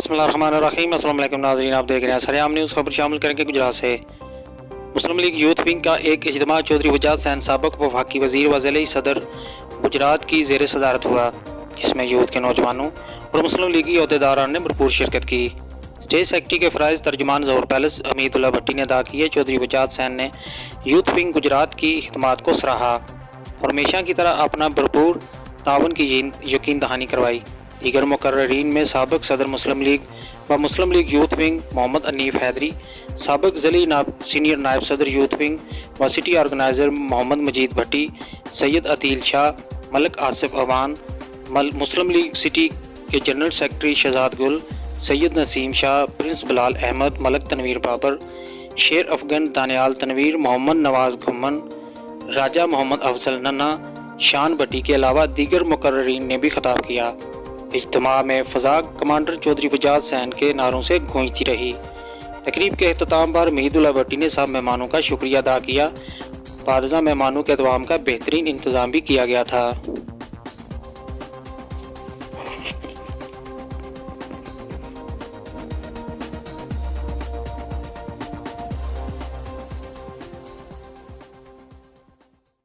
बिस्मिल्लाहिर्रहमानिर्रहीम। अस्सलाम वालेकुम नाज़रीन, आप देख रहे हैं सरेआम न्यूज़। खबर शामिल करेंगे गुजरात से। मुस्लिम लीग यूथ विंग का एक इज्तिमा चौधरी वजाद सैन साबिक वफाकी वज़ीर व ज़िली सदर गुजरात की ज़ेर सदारत हुआ, जिसमें यूथ के नौजवानों और मुस्लिम लीगी अहदेदारान ने भरपूर शिरकत की। स्टेट सेक्रेटरी के फ़राइज़ तर्जुमान ज़ोहर पैलेस हमीदुल्लाह भट्टी ने अदा किए। चौधरी वजाद सैन ने यूथ विंग गुजरात की खिदमत को सराहा और हमेशा की तरह अपना भरपूर ताउन की यकीन दहानी करवाई। दीगर मुकर्ररीन में साबिक सदर मुस्लिम लीग व मुस्लिम लीग यूथ विंग मोहम्मद अनीफ हैदरी, साबिक ज़िली सीनियर नायब सदर यूथ विंग व city organiser Mohammad Majeed Bhatti, Syed Ateel Shah, Malik Asif Awan, Muslim League city के general secretary Shahzad Gul, Syed Naseem Shah, prince Bilal Ahmad, Malik Tanveer Babar, Sher Afgan Daniyal Tanveer, Mohammad Nawaz Ghumman, राजा मोहम्मद अफजल नन्हा, शान भट्टी के अलावा दीगर मुकर्ररीन ने भी खिताब किया। इज्तिमा में फ़ज़ा कमांडर चौधरी वजाद सैन के नारों से गूंजती रही। तकरीब के अख्ताम पर हमीदुल्लाह भट्टी ने सब मेहमानों का शुक्रिया अदा किया। पारजा मेहमानों के अदवाम का बेहतरीन इंतज़ाम भी किया गया था।